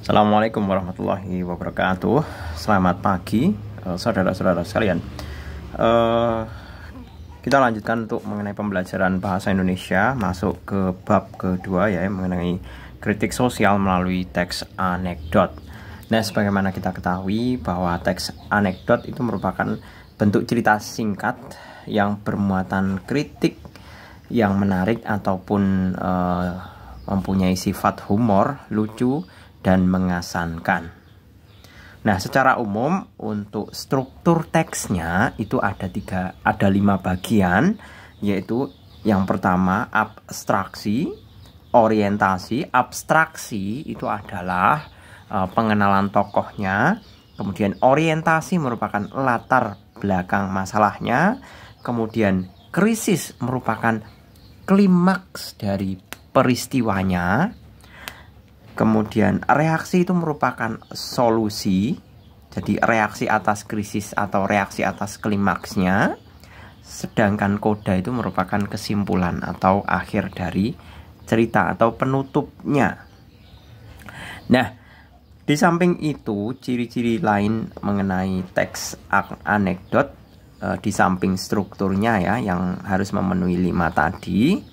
Assalamualaikum warahmatullahi wabarakatuh. Selamat pagi, saudara-saudara sekalian. Kita lanjutkan untuk mengenai pembelajaran bahasa Indonesia, masuk ke bab kedua ya, mengenai kritik sosial melalui teks anekdot. Nah, sebagaimana kita ketahui bahwa teks anekdot itu merupakan bentuk cerita singkat yang bermuatan kritik yang menarik ataupun mempunyai sifat humor, lucu, dan mengesankan. Nah, secara umum untuk struktur teksnya itu ada 5 bagian, yaitu yang pertama abstraksi, orientasi. Abstraksi itu adalah pengenalan tokohnya, kemudian orientasi merupakan latar belakang masalahnya, kemudian krisis merupakan klimaks dari peristiwanya. Kemudian reaksi itu merupakan solusi, jadi reaksi atas krisis atau reaksi atas klimaksnya. Sedangkan koda itu merupakan kesimpulan atau akhir dari cerita atau penutupnya. Nah, di samping itu ciri-ciri lain mengenai teks anekdot, di samping strukturnya ya yang harus memenuhi 5 tadi,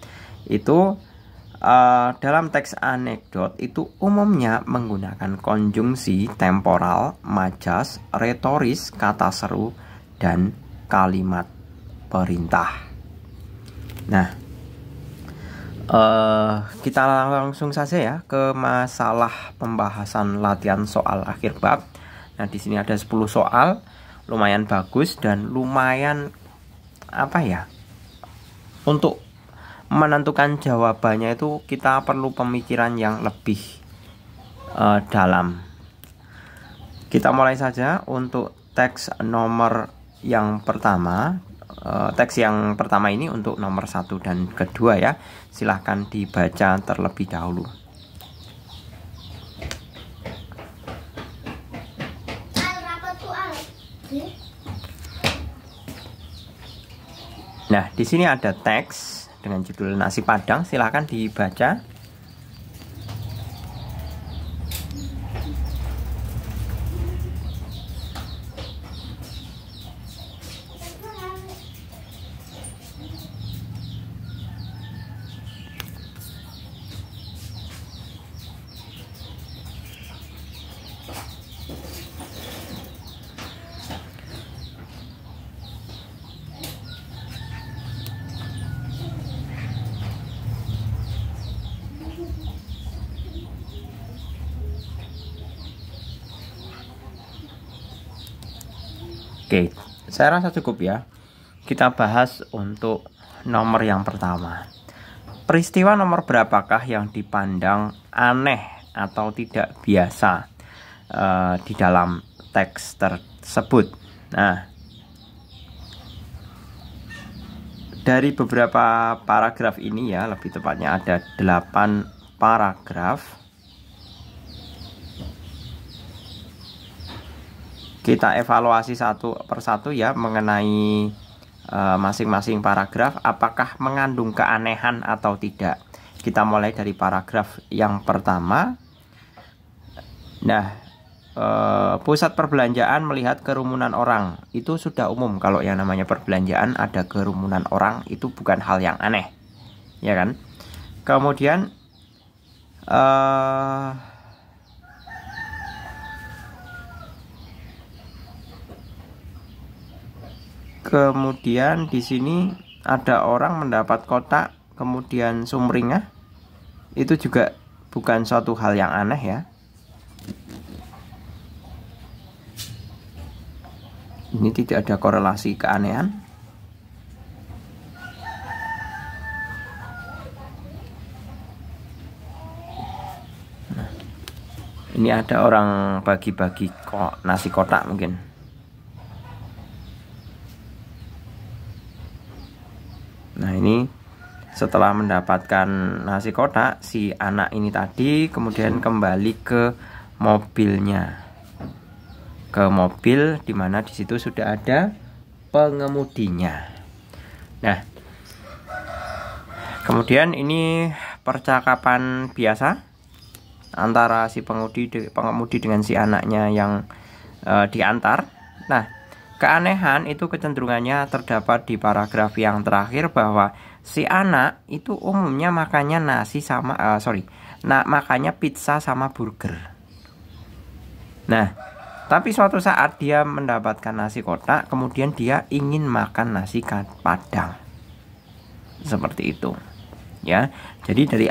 itu dalam teks anekdot itu umumnya menggunakan konjungsi temporal, majas, retoris, kata seru, dan kalimat perintah. Nah, kita langsung saja ya ke masalah pembahasan latihan soal akhir bab. Nah, di sini ada 10 soal, lumayan bagus dan lumayan untuk menentukan jawabannya itu kita perlu pemikiran yang lebih dalam. Kita mulai saja untuk teks nomor yang pertama. Teks yang pertama ini untuk nomor 1 dan kedua ya. Silahkan dibaca terlebih dahulu. Nah, di sini ada teks dengan judul nasi padang, silahkan dibaca. Oke, saya rasa cukup ya. Kita bahas untuk nomor yang pertama. Peristiwa nomor berapakah yang dipandang aneh atau tidak biasa di dalam teks tersebut? Nah, dari beberapa paragraf ini ya, lebih tepatnya ada 8 paragraf. Kita evaluasi satu persatu ya mengenai masing-masing paragraf, apakah mengandung keanehan atau tidak. Kita mulai dari paragraf yang pertama. Nah, pusat perbelanjaan melihat kerumunan orang. Itu sudah umum, kalau yang namanya perbelanjaan ada kerumunan orang itu bukan hal yang aneh, ya kan? Kemudian di sini ada orang mendapat kotak kemudian sumringah. Itu juga bukan suatu hal yang aneh ya. Ini tidak ada korelasi keanehan. Nah, ini ada orang bagi-bagi nasi kotak mungkin. Nah, ini setelah mendapatkan nasi kotak, si anak ini tadi kemudian kembali ke mobilnya. Ke mobil dimana di situ sudah ada pengemudinya. Nah, kemudian ini percakapan biasa antara si pengemudi dengan si anaknya yang diantar. Nah, keanehan itu kecenderungannya terdapat di paragraf yang terakhir bahwa si anak itu umumnya makannya makannya pizza sama burger. Nah, tapi suatu saat dia mendapatkan nasi kotak, kemudian dia ingin makan nasi padang. Seperti itu. Ya. Jadi dari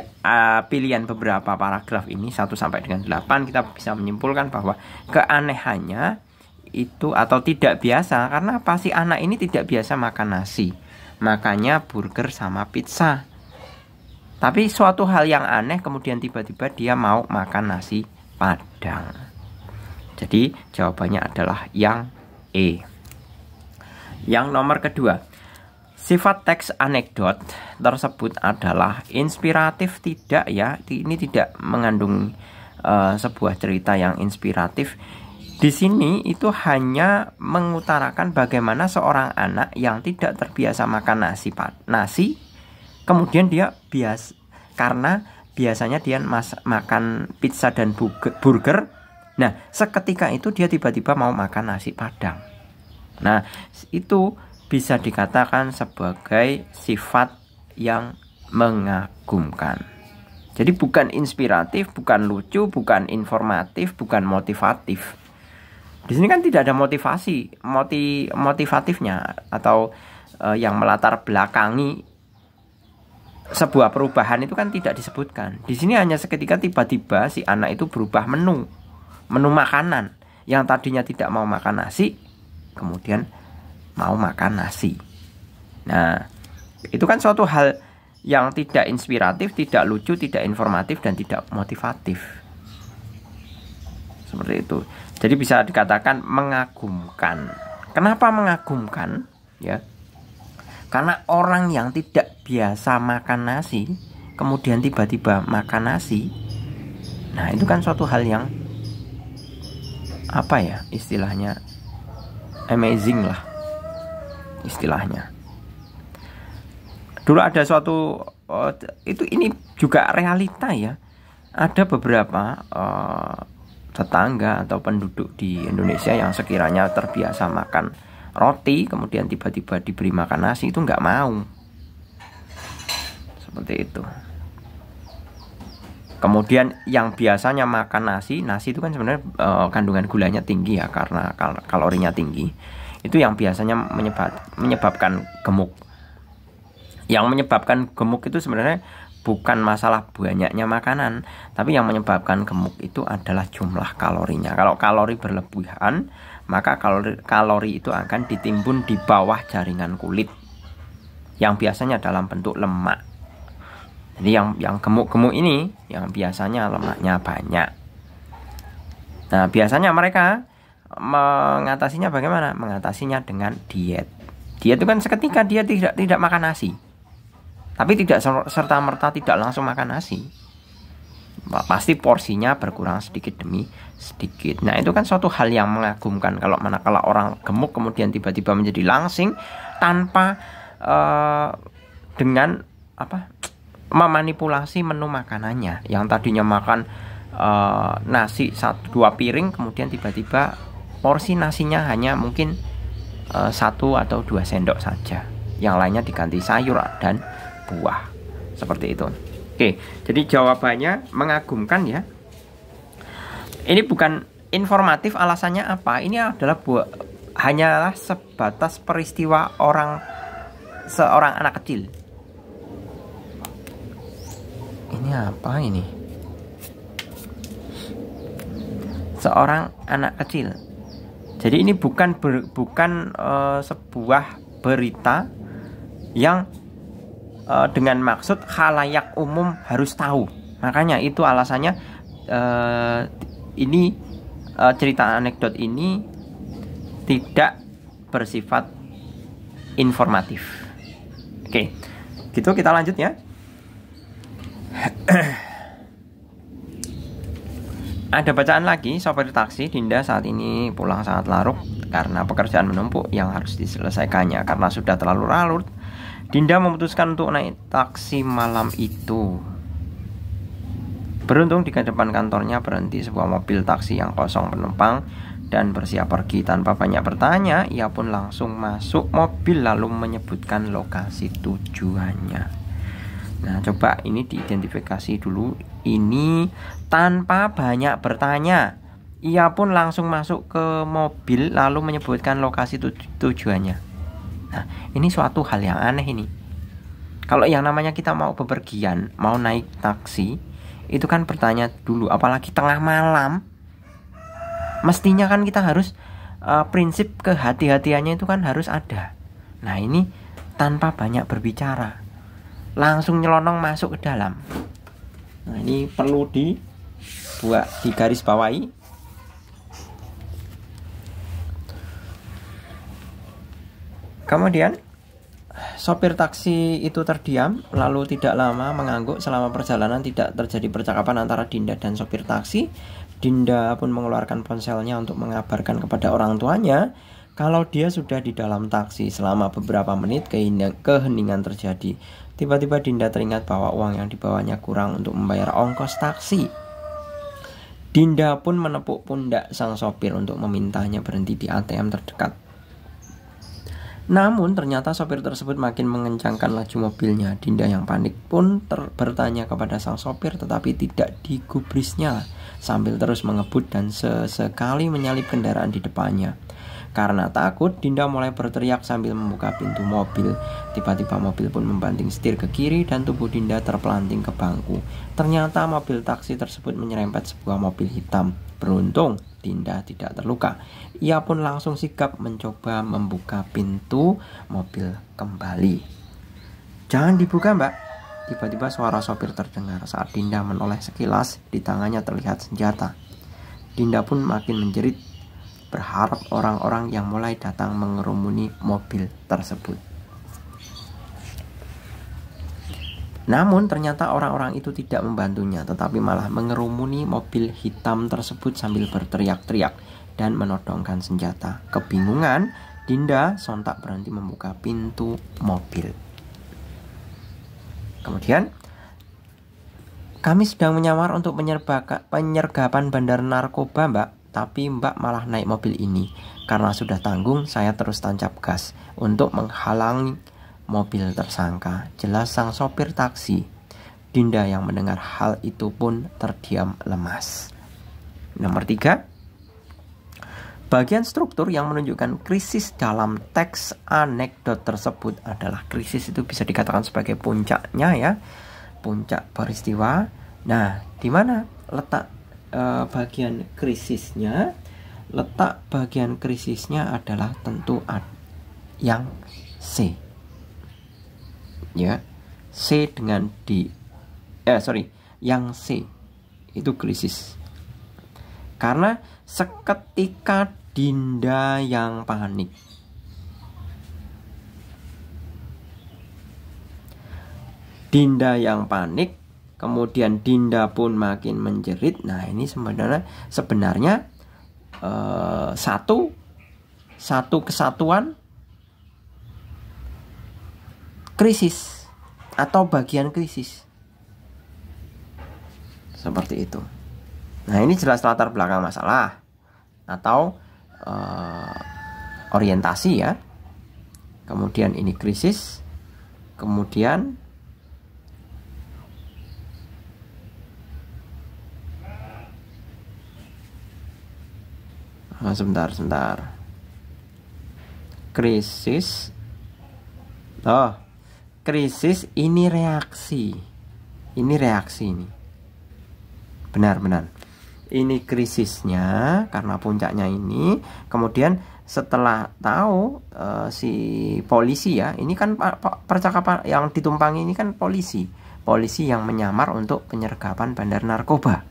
pilihan beberapa paragraf ini 1 sampai dengan 8 kita bisa menyimpulkan bahwa keanehannya itu atau tidak biasa karena apa, si anak ini tidak biasa makan nasi, makanya burger sama pizza. Tapi suatu hal yang aneh kemudian tiba-tiba dia mau makan nasi padang. Jadi jawabannya adalah yang E. Yang nomor kedua, sifat teks anekdot tersebut adalah inspiratif tidak ya? Ini tidak mengandung sebuah cerita yang inspiratif. Di sini itu hanya mengutarakan bagaimana seorang anak yang tidak terbiasa makan nasi, kemudian dia karena biasanya dia makan pizza dan burger. Nah, seketika itu dia tiba-tiba mau makan nasi padang. Nah, itu bisa dikatakan sebagai sifat yang mengagumkan. Jadi bukan inspiratif, bukan lucu, bukan informatif, bukan motivatif. Di sini kan tidak ada motivatifnya atau yang melatar belakangi sebuah perubahan itu kan tidak disebutkan. Di sini hanya seketika tiba-tiba si anak itu berubah menu makanan. Yang tadinya tidak mau makan nasi, kemudian mau makan nasi. Nah, itu kan suatu hal yang tidak inspiratif, tidak lucu, tidak informatif, dan tidak motivatif. Seperti itu. Jadi bisa dikatakan mengagumkan. Kenapa mengagumkan? Ya, karena orang yang tidak biasa makan nasi, kemudian tiba-tiba makan nasi. Nah, itu kan suatu hal yang apa ya istilahnya, amazing lah istilahnya. Dulu ada suatu ini juga realita ya. Ada beberapa tetangga atau penduduk di Indonesia yang sekiranya terbiasa makan roti, kemudian tiba-tiba diberi makan nasi, itu nggak mau. Seperti itu. Kemudian yang biasanya makan nasi itu kan sebenarnya kandungan gulanya tinggi ya, karena kalorinya tinggi. Itu yang biasanya menyebabkan gemuk. Yang menyebabkan gemuk itu sebenarnya bukan masalah banyaknya makanan, tapi yang menyebabkan gemuk itu adalah jumlah kalorinya. Kalau kalori berlebihan, maka kalori itu akan ditimbun di bawah jaringan kulit, yang biasanya dalam bentuk lemak. Jadi yang gemuk-gemuk ini yang biasanya lemaknya banyak. Nah, biasanya mereka mengatasinya bagaimana? Mengatasinya dengan diet. Diet itu kan seketika dia tidak makan nasi. Tapi tidak serta-merta tidak langsung makan nasi. Pasti porsinya berkurang sedikit demi sedikit. Nah, itu kan suatu hal yang mengagumkan. Kalau orang gemuk kemudian tiba-tiba menjadi langsing tanpa dengan memanipulasi menu makanannya. Yang tadinya makan nasi 1-2 piring, kemudian tiba-tiba porsi nasinya hanya mungkin 1 atau 2 sendok saja. Yang lainnya diganti sayur dan buah. Seperti itu. Oke, jadi jawabannya mengagumkan ya. Ini bukan informatif, alasannya apa? Ini adalah hanyalah sebatas peristiwa seorang anak kecil. Ini apa ini? Seorang anak kecil. Jadi ini bukan sebuah berita yang dengan maksud khalayak umum harus tahu. Makanya itu alasannya ini cerita anekdot ini tidak bersifat informatif. Oke, gitu kita lanjut ya. Ada bacaan lagi. Sopir taksi, Dinda saat ini pulang sangat larut karena pekerjaan menumpuk yang harus diselesaikannya. Karena sudah terlalu larut, Dinda memutuskan untuk naik taksi malam itu. Beruntung di depan kantornya berhenti sebuah mobil taksi yang kosong penumpang dan bersiap pergi. Tanpa banyak bertanya, ia pun langsung masuk mobil lalu menyebutkan lokasi tujuannya. Nah, coba ini diidentifikasi dulu. Ini tanpa banyak bertanya, ia pun langsung masuk ke mobil lalu menyebutkan lokasi tujuannya. Nah, ini suatu hal yang aneh ini. Kalau yang namanya kita mau bepergian, mau naik taksi, itu kan bertanya dulu, apalagi tengah malam. Mestinya kan kita harus prinsip kehati-hatiannya itu kan harus ada. Nah, ini tanpa banyak berbicara, langsung nyelonong masuk ke dalam. Nah, ini perlu dibuat di garis bawahi. Kemudian sopir taksi itu terdiam, lalu tidak lama mengangguk. Selama perjalanan tidak terjadi percakapan antara Dinda dan sopir taksi. Dinda pun mengeluarkan ponselnya untuk mengabarkan kepada orang tuanya kalau dia sudah di dalam taksi. Selama beberapa menit keheningan terjadi. Tiba-tiba Dinda teringat bahwa uang yang dibawanya kurang untuk membayar ongkos taksi. Dinda pun menepuk pundak sang sopir untuk memintanya berhenti di ATM terdekat. Namun ternyata sopir tersebut makin mengencangkan laju mobilnya. Dinda yang panik pun bertanya kepada sang sopir, tetapi tidak digubrisnya, sambil terus mengebut dan sesekali menyalip kendaraan di depannya. Karena takut, Dinda mulai berteriak sambil membuka pintu mobil. Tiba-tiba mobil pun membanting setir ke kiri dan tubuh Dinda terpelanting ke bangku. Ternyata mobil taksi tersebut menyerempet sebuah mobil hitam. Beruntung Dinda tidak terluka. Ia pun langsung sigap mencoba membuka pintu mobil kembali. "Jangan dibuka, Mbak." Tiba-tiba suara sopir terdengar saat Dinda menoleh sekilas. Di tangannya terlihat senjata. Dinda pun makin menjerit, berharap orang-orang yang mulai datang mengerumuni mobil tersebut. Namun ternyata orang-orang itu tidak membantunya, tetapi malah mengerumuni mobil hitam tersebut sambil berteriak-teriak dan menodongkan senjata. Kebingungan, Dinda sontak berhenti membuka pintu mobil. Kemudian, "Kami sedang menyamar untuk penyergapan bandar narkoba, Mbak. Tapi Mbak malah naik mobil ini. Karena sudah tanggung, saya terus tancap gas untuk menghalangi mobil tersangka," jelas sang sopir taksi. Dinda yang mendengar hal itu pun terdiam lemas. Nomor 3. Bagian struktur yang menunjukkan krisis dalam teks anekdot tersebut adalah krisis itu bisa dikatakan sebagai puncaknya ya, puncak peristiwa. Nah, di mana letak bagian krisisnya? Letak bagian krisisnya adalah tentu yang C. Ya, C dengan D. Yang C itu krisis. Karena seketika Dinda yang panik. Dinda yang panik, kemudian Dinda pun makin menjerit. Nah, ini sebenarnya satu kesatuan krisis atau bagian krisis. Seperti itu. Nah, ini jelas latar belakang masalah atau orientasi ya. Kemudian ini krisis. Kemudian sebentar. Krisis. Krisis ini reaksi. Ini reaksi ini. Benar. Ini krisisnya karena puncaknya ini. Kemudian setelah tahu si polisi ya, ini kan percakapan yang ditumpangi ini kan polisi yang menyamar untuk penyergapan bandar narkoba.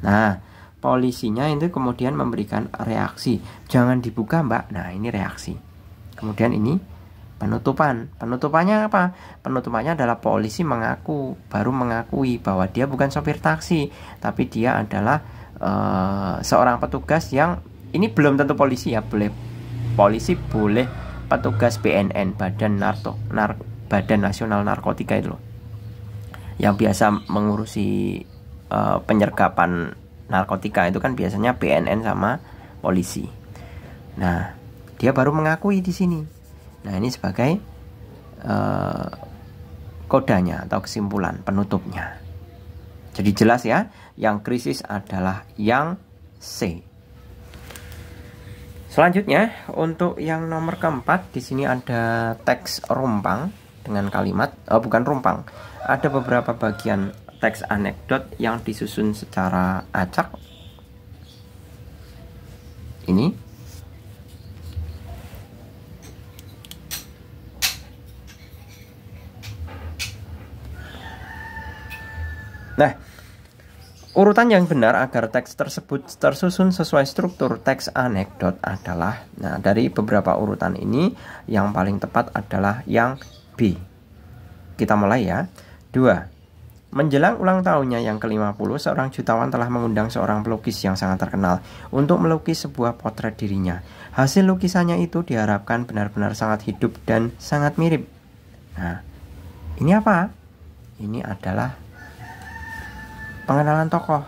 Nah, polisinya itu kemudian memberikan reaksi, "Jangan dibuka, Mbak." Nah, ini reaksi. Kemudian ini penutupannya apa? Penutupannya adalah polisi baru mengakui bahwa dia bukan sopir taksi, tapi dia adalah seorang petugas yang ini belum tentu polisi ya, polisi boleh petugas BNN, Badan Nasional Narkotika itu loh, yang biasa mengurusi penyergapan narkotika itu kan biasanya BNN sama polisi. Nah, dia baru mengakui di sini. Nah, ini sebagai kodanya atau kesimpulan penutupnya. Jadi jelas ya, yang krisis adalah yang C. Selanjutnya untuk yang nomor keempat, di sini ada teks rumpang dengan kalimat bukan rumpang. Ada beberapa bagian teks anekdot yang disusun secara acak. Ini. Nah, urutan yang benar agar teks tersebut tersusun sesuai struktur teks anekdot adalah, nah dari beberapa urutan ini yang paling tepat adalah yang B. Kita mulai ya. 2. Menjelang ulang tahunnya yang ke-50, seorang jutawan telah mengundang seorang pelukis yang sangat terkenal untuk melukis sebuah potret dirinya. Hasil lukisannya itu diharapkan benar-benar sangat hidup dan sangat mirip. Nah, ini apa? Ini adalah pengenalan tokoh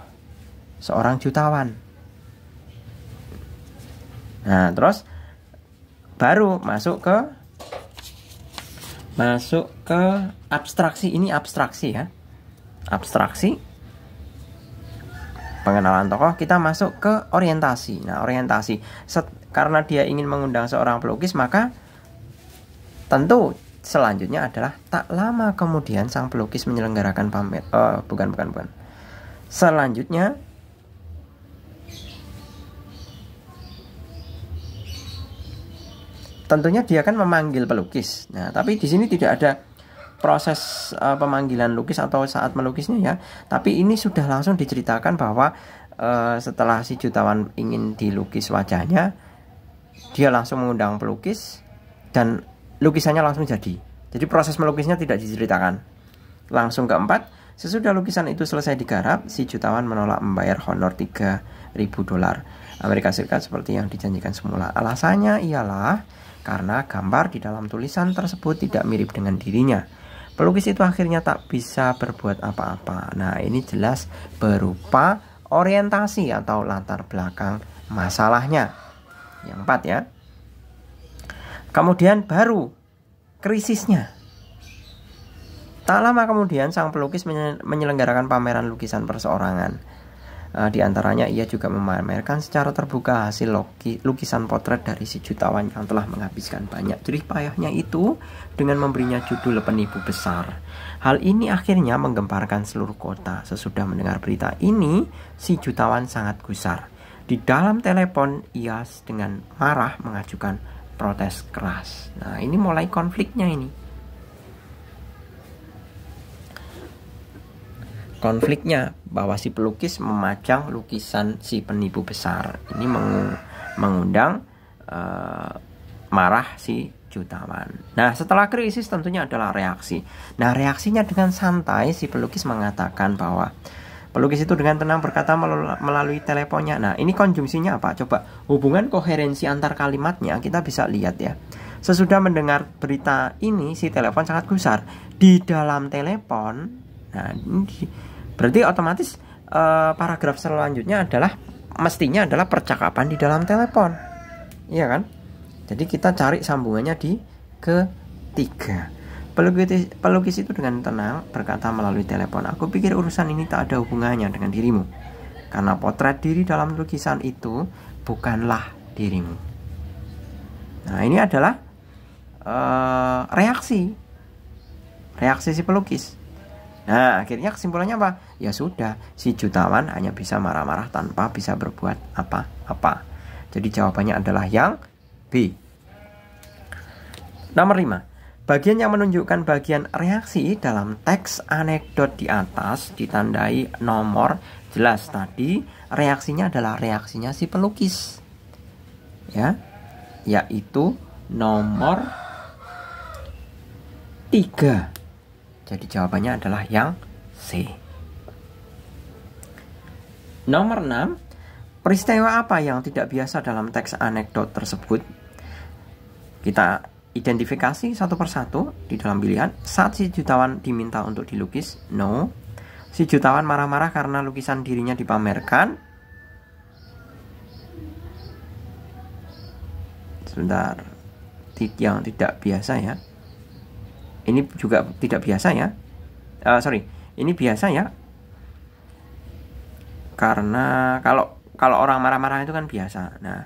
seorang jutawan. Nah, terus baru masuk ke abstraksi. Ini abstraksi ya. Abstraksi, pengenalan tokoh, kita masuk ke orientasi. Nah, orientasi, karena dia ingin mengundang seorang pelukis, maka tentu selanjutnya adalah tak lama kemudian sang pelukis menyelenggarakan pamer. Bukan. Selanjutnya tentunya dia akan memanggil pelukis. Nah, tapi di sini tidak ada proses pemanggilan lukis atau saat melukisnya ya. Tapi ini sudah langsung diceritakan bahwa setelah si jutawan ingin dilukis wajahnya, dia langsung mengundang pelukis dan lukisannya langsung jadi. Jadi proses melukisnya tidak diceritakan. Langsung keempat, sesudah lukisan itu selesai digarap, si jutawan menolak membayar honor $3.000 Amerika Serikat seperti yang dijanjikan semula. Alasannya ialah karena gambar di dalam tulisan tersebut tidak mirip dengan dirinya. Pelukis itu akhirnya tak bisa berbuat apa-apa. Nah, ini jelas berupa orientasi atau latar belakang masalahnya. Yang 4 ya. Kemudian baru krisisnya. Tak lama kemudian sang pelukis menyelenggarakan pameran lukisan perseorangan. Di antaranya ia juga memamerkan secara terbuka hasil lukisan potret dari si jutawan yang telah menghabiskan banyak jerih payahnya itu dengan memberinya judul penipu besar. Hal ini akhirnya menggemparkan seluruh kota. Sesudah mendengar berita ini, si jutawan sangat gusar. Di dalam telepon ia dengan marah mengajukan protes keras. Nah, ini mulai konfliknya ini. Konfliknya bahwa si pelukis memajang lukisan si penipu besar. Ini mengundang marah si jutawan. Nah, setelah krisis tentunya adalah reaksi. Nah, reaksinya dengan santai si pelukis mengatakan bahwa pelukis itu dengan tenang berkata melalui teleponnya. Nah, ini konjungsinya apa? Coba hubungan koherensi antar kalimatnya kita bisa lihat ya. Sesudah mendengar berita ini, si telepon sangat gusar. Di dalam telepon, nah ini berarti otomatis paragraf selanjutnya mestinya adalah percakapan di dalam telepon. Iya kan? Jadi kita cari sambungannya di ketiga. Pelukis itu dengan tenang berkata melalui telepon, "Aku pikir urusan ini tak ada hubungannya dengan dirimu. Karena potret diri dalam lukisan itu bukanlah dirimu." Nah, ini adalah reaksi si pelukis. Nah, akhirnya kesimpulannya apa? Ya sudah, si jutawan hanya bisa marah-marah tanpa bisa berbuat apa-apa. Jadi jawabannya adalah yang B. Nomor 5. Bagian yang menunjukkan bagian reaksi dalam teks anekdot di atas ditandai nomor. Jelas tadi reaksinya adalah reaksinya si pelukis. Ya, yaitu nomor 3. Jadi jawabannya adalah yang C. Nomor 6. Peristiwa apa yang tidak biasa dalam teks anekdot tersebut? Kita identifikasi satu persatu di dalam pilihan. Saat si jutawan diminta untuk dilukis, no. Si jutawan marah-marah karena lukisan dirinya dipamerkan. Sebentar, yang tidak biasa ya. Ini juga tidak biasa ya. Ini biasa ya. Karena kalau orang marah-marah itu kan biasa. Nah,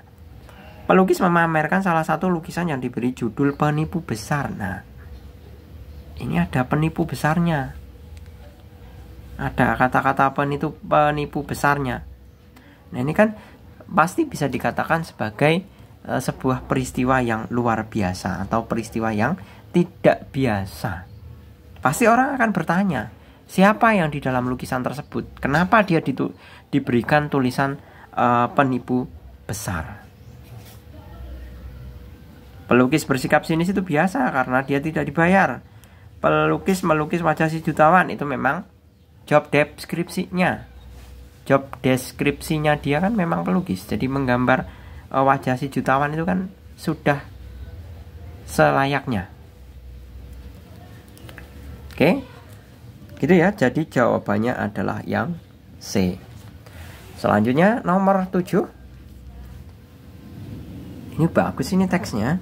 pelukis memamerkan salah satu lukisan yang diberi judul penipu besar. Nah, ini ada penipu besarnya. Ada kata-kata penipu besarnya. Nah, ini kan pasti bisa dikatakan sebagai sebuah peristiwa yang luar biasa atau peristiwa yang tidak biasa. Pasti orang akan bertanya, siapa yang di dalam lukisan tersebut? Kenapa dia diberikan tulisan penipu besar? Pelukis bersikap sinis itu biasa karena dia tidak dibayar. Pelukis melukis wajah si jutawan, itu memang job deskripsinya. Job deskripsinya dia kan memang pelukis. Jadi menggambar wajah si jutawan itu kan sudah selayaknya. Oke, gitu ya. Jadi jawabannya adalah yang C. Selanjutnya nomor 7. Ini bagus ini teksnya.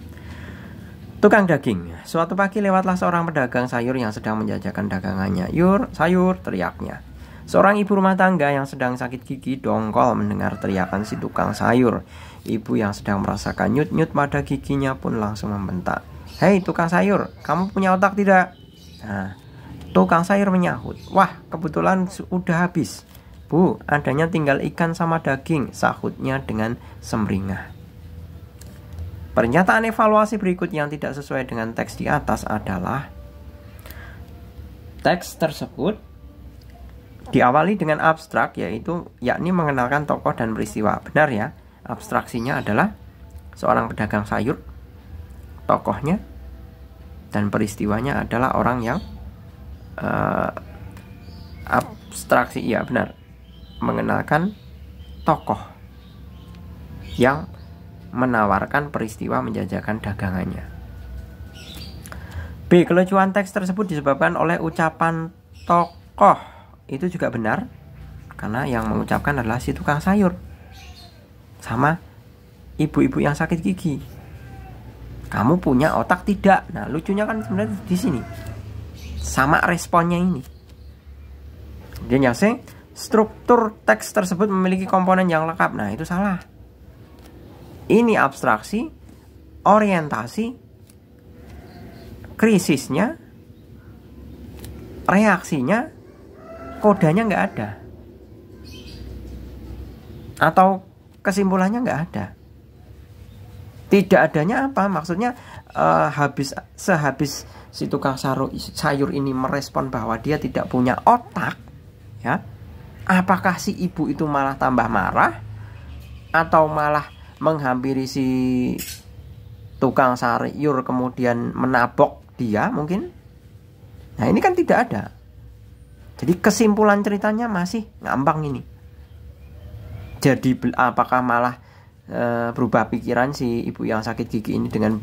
Tukang daging. Suatu pagi lewatlah seorang pedagang sayur yang sedang menjajakan dagangannya. Sayur, teriaknya. Seorang ibu rumah tangga yang sedang sakit gigi dongkol mendengar teriakan si tukang sayur. Ibu yang sedang merasakan nyut-nyut pada giginya pun langsung membentak. Hei tukang sayur, kamu punya otak tidak? Nah, tukang sayur menyahut. Wah, kebetulan sudah habis. Bu, adanya tinggal ikan sama daging, sahutnya dengan semringah. Pernyataan evaluasi berikut yang tidak sesuai dengan teks di atas adalah: teks tersebut diawali dengan abstrak, yakni mengenalkan tokoh dan peristiwa. Benar ya, abstraksinya adalah seorang pedagang sayur, tokohnya, dan peristiwanya adalah orang yang abstraksi, ya benar, mengenalkan tokoh yang menawarkan peristiwa menjajakan dagangannya. B. Kelucuan teks tersebut disebabkan oleh ucapan tokoh. Itu juga benar, karena yang mengucapkan adalah si tukang sayur sama ibu-ibu yang sakit gigi. Kamu punya otak tidak? Nah, lucunya kan sebenarnya di sini sama responnya ini. Kemudian yang C, struktur teks tersebut memiliki komponen yang lengkap. Nah, itu salah. Ini abstraksi, orientasi, krisisnya, reaksinya, kodanya nggak ada, atau kesimpulannya nggak ada. Tidak adanya apa? Maksudnya sehabis si tukang sayur ini merespon bahwa dia tidak punya otak, ya, apakah si ibu itu malah tambah marah atau malah menghampiri si tukang sayur kemudian menabok dia mungkin? Nah, ini kan tidak ada. Jadi kesimpulan ceritanya masih ngambang ini. Jadi apakah malah berubah pikiran si ibu yang sakit gigi ini dengan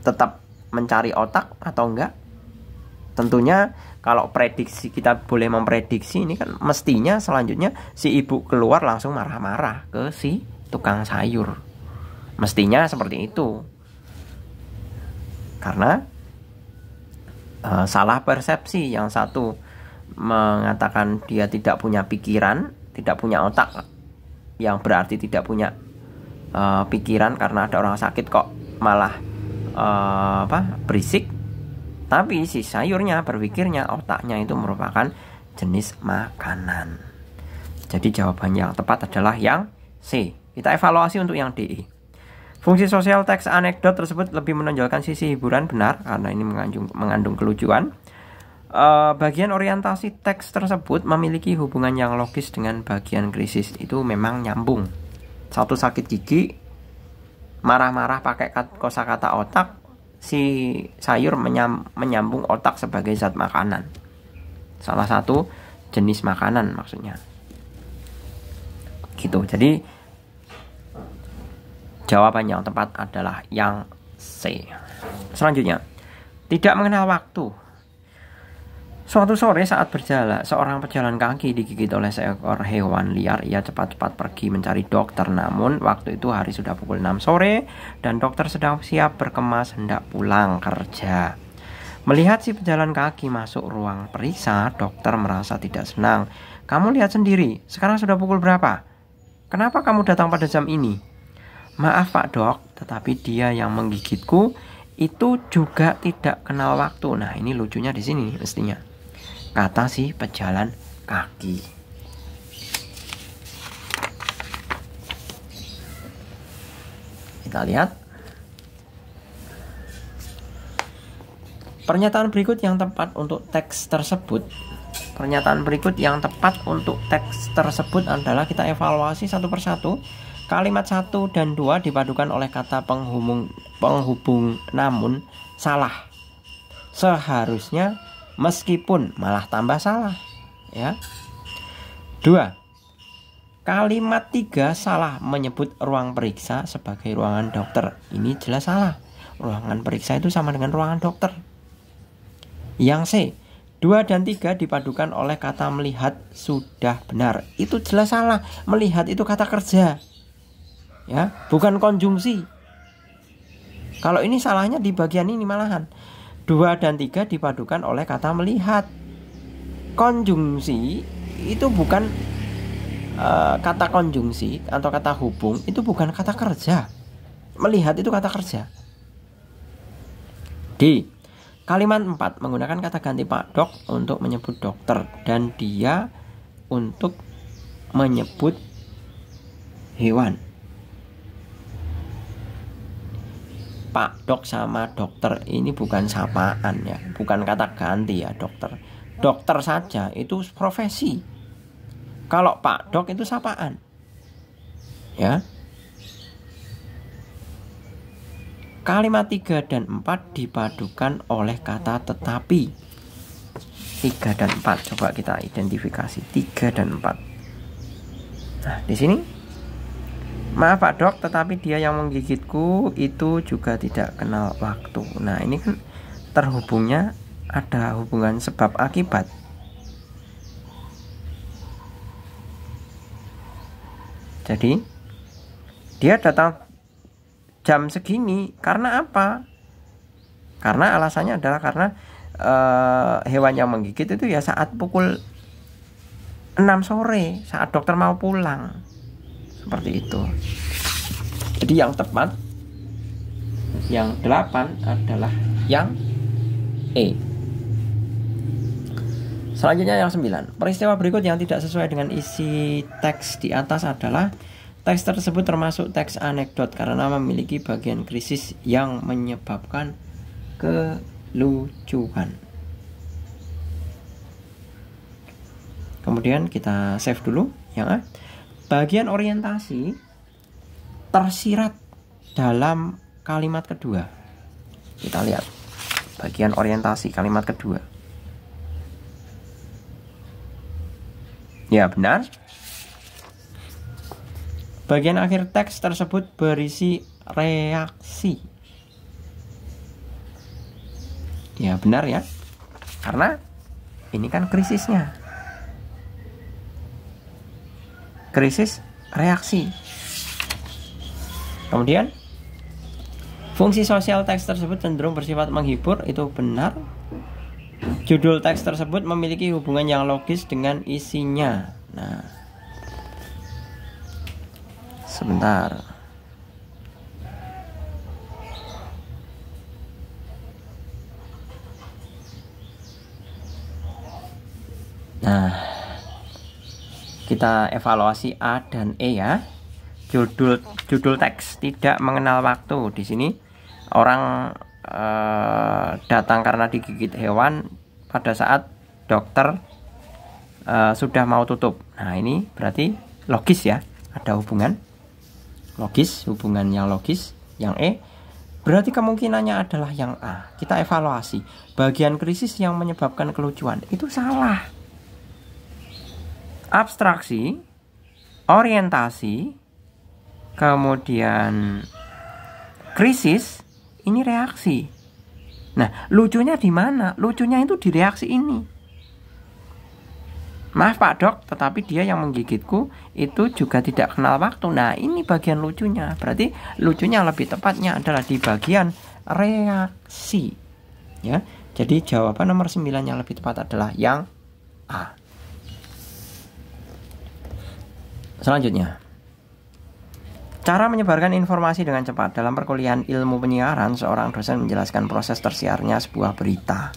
tetap mencari otak atau enggak? Tentunya kalau prediksi, kita boleh memprediksi, ini kan mestinya selanjutnya si ibu keluar langsung marah-marah ke si tukang sayur. Mestinya seperti itu. Karena salah persepsi. Yang satu mengatakan dia tidak punya pikiran, tidak punya otak, yang berarti tidak punya pikiran karena ada orang sakit kok malah berisik. Tapi si sayurnya berpikirnya, otaknya itu merupakan jenis makanan. Jadi jawaban yang tepat adalah yang C. Kita evaluasi untuk yang D. Fungsi sosial teks anekdot tersebut lebih menonjolkan sisi hiburan, benar, karena ini mengandung kelucuan. Bagian orientasi teks tersebut memiliki hubungan yang logis dengan bagian krisis. Itu memang nyambung. Satu sakit gigi, marah-marah pakai kosakata otak, si sayur menyambung otak sebagai zat makanan. Salah satu jenis makanan maksudnya. Gitu. Jadi jawaban yang tepat adalah yang C. Selanjutnya, tidak mengenal waktu. Suatu sore saat berjalan, seorang pejalan kaki digigit oleh seekor hewan liar. Ia cepat-cepat pergi mencari dokter. Namun waktu itu hari sudah pukul 6 sore dan dokter sedang siap berkemas hendak pulang kerja. Melihat si pejalan kaki masuk ruang periksa, dokter merasa tidak senang. "Kamu lihat sendiri, sekarang sudah pukul berapa? Kenapa kamu datang pada jam ini?" "Maaf Pak Dok, tetapi dia yang menggigitku itu juga tidak kenal waktu." Nah, ini lucunya di sini mestinya, kata si pejalan kaki. Kita lihat pernyataan berikut yang tepat untuk teks tersebut. Pernyataan berikut yang tepat untuk teks tersebut adalah kita evaluasi satu persatu. Kalimat 1 dan 2 dipadukan oleh kata penghubung namun salah. Seharusnya meskipun, malah tambah salah, ya. 2. Kalimat 3 salah menyebut ruang periksa sebagai ruangan dokter. Ini jelas salah. Ruangan periksa itu sama dengan ruangan dokter. Yang C, 2 dan 3 dipadukan oleh kata melihat sudah benar. Itu jelas salah. Melihat itu kata kerja, ya, bukan konjungsi. Kalau ini salahnya di bagian ini malahan. 2 dan 3 dipadukan oleh kata melihat. Konjungsi itu bukan kata konjungsi atau kata hubung, itu bukan kata kerja. Melihat itu kata kerja. D. Kalimat 4 menggunakan kata ganti Pak Dok untuk menyebut dokter dan dia untuk menyebut hewan. Pak Dok sama dokter ini bukan sapaan, ya, bukan kata ganti, ya. Dokter saja itu profesi. Kalau Pak Dok itu sapaan, ya. Kalimat 3 dan 4 dipadukan oleh kata tetapi. 3 dan 4 coba kita identifikasi. 3 dan 4. Nah, di sini, "Maaf Pak Dok, tetapi dia yang menggigitku itu juga tidak kenal waktu." Nah, ini kan terhubungnya ada hubungan sebab akibat. Jadi, dia datang jam segini karena apa? Karena alasannya adalah karena hewan yang menggigit itu ya saat pukul 6 sore, saat dokter mau pulang. Seperti itu. Jadi yang tepat, yang 8 adalah yang E. Selanjutnya yang 9. Peristiwa berikut yang tidak sesuai dengan isi teks di atas adalah teks tersebut termasuk teks anekdot karena memiliki bagian krisis yang menyebabkan kelucuan. Kemudian kita save dulu yang A. Bagian orientasi tersirat dalam kalimat kedua. Kita lihat bagian orientasi kalimat kedua. Ya, benar. Bagian akhir teks tersebut berisi reaksi. Ya, benar, ya. Karena ini kan krisisnya. Krisis reaksi. Kemudian fungsi sosial teks tersebut cenderung bersifat menghibur. Itu benar. Judul teks tersebut memiliki hubungan yang logis dengan isinya. Nah, sebentar. Nah, kita evaluasi A dan E, ya. Judul teks tidak mengenal waktu. Di sini orang datang karena digigit hewan pada saat dokter sudah mau tutup. Nah, ini berarti logis, ya. Ada hubungan logis, hubungan yang logis. Yang E berarti kemungkinannya adalah yang A. Kita evaluasi. Bagian krisis yang menyebabkan kelucuan itu salah. Abstraksi, orientasi, kemudian krisis, ini reaksi. Nah, lucunya di mana? Lucunya itu di reaksi ini. Maaf Pak Dok, tetapi dia yang menggigitku itu juga tidak kenal waktu. Nah, ini bagian lucunya. Berarti lucunya lebih tepatnya adalah di bagian reaksi. Ya. Jadi jawaban nomor 9 yang lebih tepat adalah yang A. Selanjutnya, cara menyebarkan informasi dengan cepat. Dalam perkuliahan ilmu penyiaran, seorang dosen menjelaskan proses tersiarnya sebuah berita.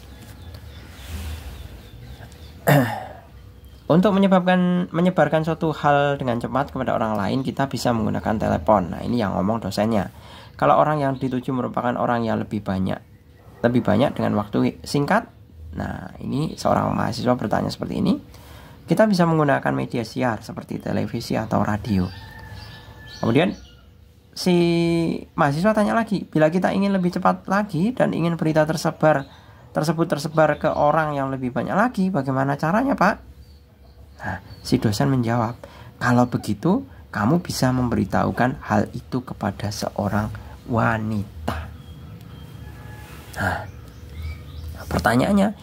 Untuk menyebarkan suatu hal dengan cepat kepada orang lain, kita bisa menggunakan telepon. Nah, ini yang ngomong dosennya. Kalau orang yang dituju merupakan orang yang lebih banyak dengan waktu singkat. Nah, ini seorang mahasiswa bertanya seperti ini. Kita bisa menggunakan media siar seperti televisi atau radio. Kemudian si mahasiswa tanya lagi, bila kita ingin lebih cepat lagi dan ingin berita tersebut tersebar ke orang yang lebih banyak lagi, bagaimana caranya, Pak? Nah, si dosen menjawab, kalau begitu kamu bisa memberitahukan hal itu kepada seorang wanita. Nah, pertanyaannya,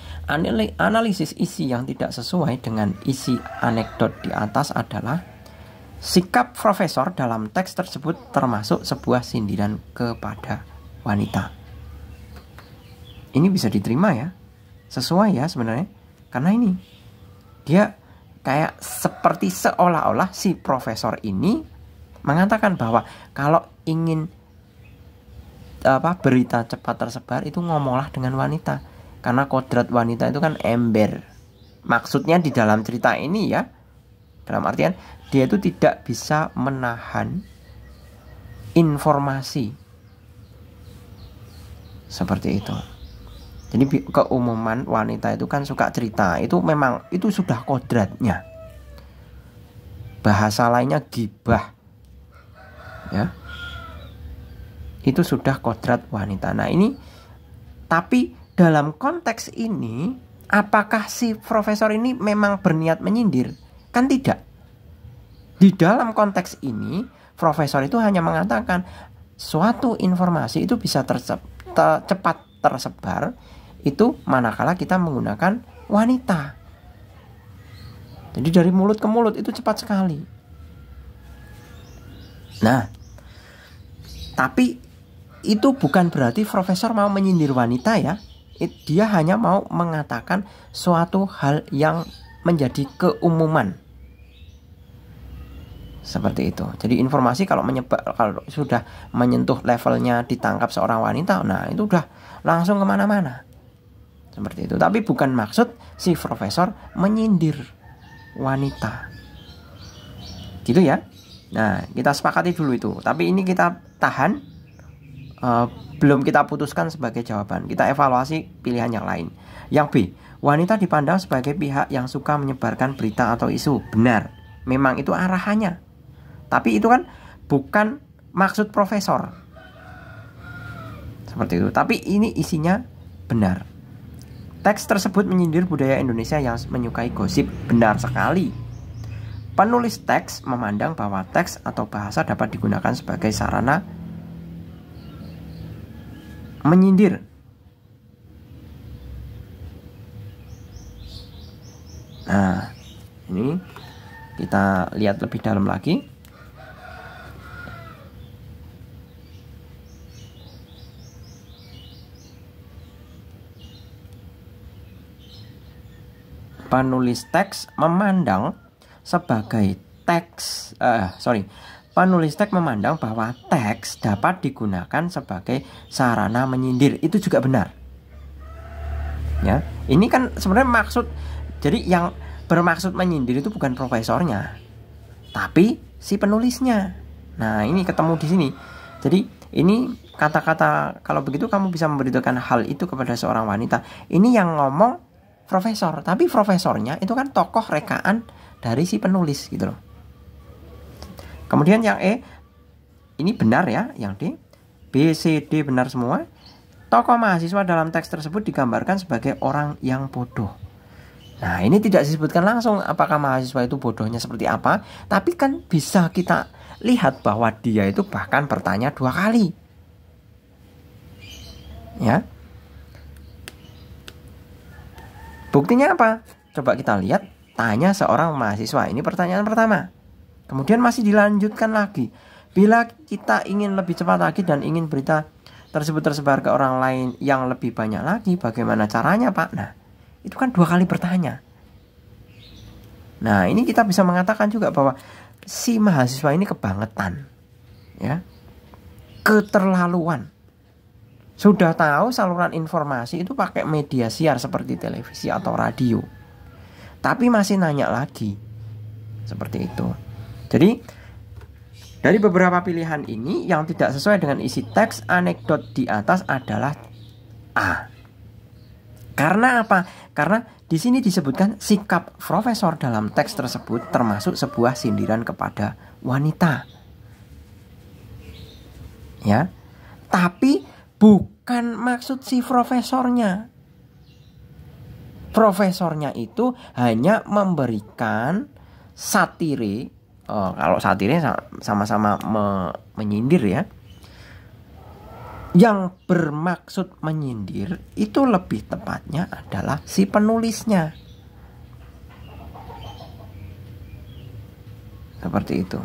analisis isi yang tidak sesuai dengan isi anekdot di atas adalah sikap profesor dalam teks tersebut termasuk sebuah sindiran kepada wanita. Ini bisa diterima ya, sesuai ya sebenarnya, karena ini dia kayak seperti seolah-olah si profesor ini mengatakan bahwa kalau ingin berita cepat tersebar itu ngomonglah dengan wanita, karena kodrat wanita itu kan ember. Maksudnya di dalam cerita ini ya, dalam artian dia itu tidak bisa menahan informasi seperti itu. Jadi keumuman wanita itu kan suka cerita, itu memang itu sudah kodratnya. Bahasa lainnya gibah, ya, itu sudah kodrat wanita. Nah ini, tapi dalam konteks ini, apakah si profesor ini memang berniat menyindir? Kan tidak. Di dalam konteks ini, profesor itu hanya mengatakan suatu informasi itu bisa cepat tersebar itu manakala kita menggunakan wanita. Jadi dari mulut ke mulut itu cepat sekali. Nah, tapi itu bukan berarti profesor mau menyindir wanita ya. Dia hanya mau mengatakan suatu hal yang menjadi keumuman. Seperti itu. Jadi informasi kalau sudah menyentuh levelnya ditangkap seorang wanita, nah itu udah langsung kemana-mana. Seperti itu. Tapi bukan maksud si profesor menyindir wanita. Gitu ya. Nah, kita sepakati dulu itu. Tapi ini kita tahan, belum kita putuskan sebagai jawaban. Kita evaluasi pilihan yang lain. Yang B, wanita dipandang sebagai pihak yang suka menyebarkan berita atau isu. Benar, memang itu arahannya. Tapi itu kan bukan maksud profesor. Seperti itu. Tapi ini isinya benar. Teks tersebut menyindir budaya Indonesia yang menyukai gosip. Benar sekali. Penulis teks memandang bahwa teks atau bahasa dapat digunakan sebagai sarana menyindir. Nah, ini kita lihat lebih dalam lagi. Penulis teks memandang sebagai penulis teks memandang bahwa teks dapat digunakan sebagai sarana menyindir. Itu juga benar. Ya, ini kan sebenarnya maksud, jadi yang bermaksud menyindir itu bukan profesornya, tapi si penulisnya. Nah, ini ketemu di sini. Jadi ini kata-kata kalau begitu kamu bisa memberitahukan hal itu kepada seorang wanita. Ini yang ngomong profesor, tapi profesornya itu kan tokoh rekaan dari si penulis gitu loh. Kemudian yang E, ini benar ya, yang D. B, C, D benar semua. Tokoh mahasiswa dalam teks tersebut digambarkan sebagai orang yang bodoh. Nah, ini tidak disebutkan langsung apakah mahasiswa itu bodohnya seperti apa, tapi kan bisa kita lihat bahwa dia itu bahkan bertanya 2 kali. Ya. Buktinya apa? Coba kita lihat tanya seorang mahasiswa. Ini pertanyaan pertama. Kemudian masih dilanjutkan lagi. Bila kita ingin lebih cepat lagi dan ingin berita tersebut tersebar ke orang lain yang lebih banyak lagi, bagaimana caranya, Pak? Nah, itu kan 2 kali bertanya. Nah, ini kita bisa mengatakan juga bahwa si mahasiswa ini kebangetan, ya, keterlaluan. Sudah tahu saluran informasi itu pakai media siar seperti televisi atau radio, tapi masih nanya lagi. Seperti itu. Jadi dari beberapa pilihan ini yang tidak sesuai dengan isi teks anekdot di atas adalah A. Karena apa? Karena di sini disebutkan sikap profesor dalam teks tersebut termasuk sebuah sindiran kepada wanita. Ya. Tapi bukan maksud si profesornya. Profesornya itu hanya memberikan satire. Kalau satire sama-sama menyindir ya. Yang bermaksud menyindir itu lebih tepatnya adalah si penulisnya. Seperti itu.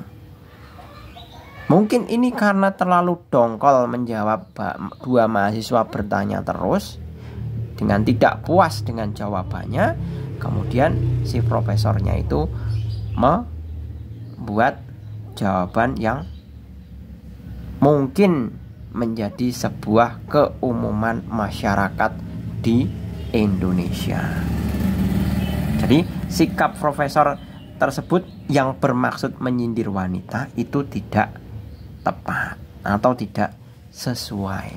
Mungkin ini karena terlalu dongkol menjawab, 2 mahasiswa bertanya terus dengan tidak puas dengan jawabannya. Kemudian si profesornya itu membuat jawaban yang mungkin menjadi sebuah keumuman masyarakat di Indonesia. Jadi sikap profesor tersebut yang bermaksud menyindir wanita itu tidak tepat atau tidak sesuai.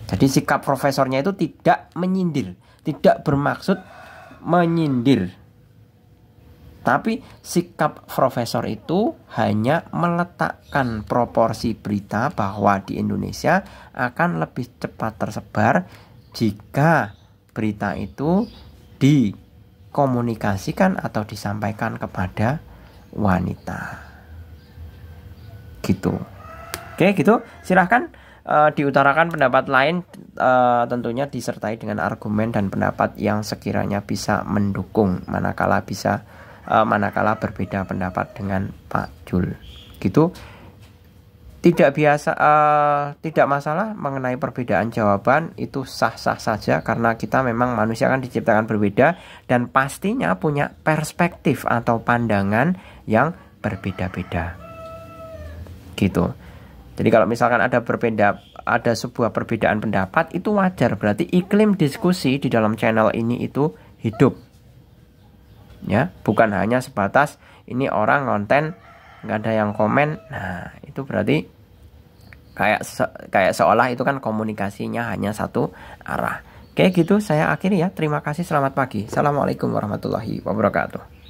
Jadi sikap profesornya itu tidak menyindir, tidak bermaksud menyindir. Tapi sikap profesor itu hanya meletakkan proporsi berita bahwa di Indonesia akan lebih cepat tersebar jika berita itu dikomunikasikan atau disampaikan kepada wanita. Gitu. Oke, gitu. Silahkan diutarakan pendapat lain, tentunya disertai dengan argumen dan pendapat yang sekiranya bisa mendukung manakala berbeda pendapat dengan Pak Jul. Gitu. Tidak masalah mengenai perbedaan jawaban, itu sah-sah saja karena kita memang manusia kan diciptakan berbeda dan pastinya punya perspektif atau pandangan yang berbeda-beda. Gitu. Jadi kalau misalkan ada sebuah perbedaan pendapat itu wajar, berarti iklim diskusi di dalam channel ini itu hidup. Ya, bukan hanya sebatas ini orang konten nggak ada yang komen. Nah, itu berarti kayak seolah itu kan komunikasinya hanya satu arah. Oke, gitu saya akhiri ya. Terima kasih, selamat pagi. Assalamualaikum warahmatullahi wabarakatuh.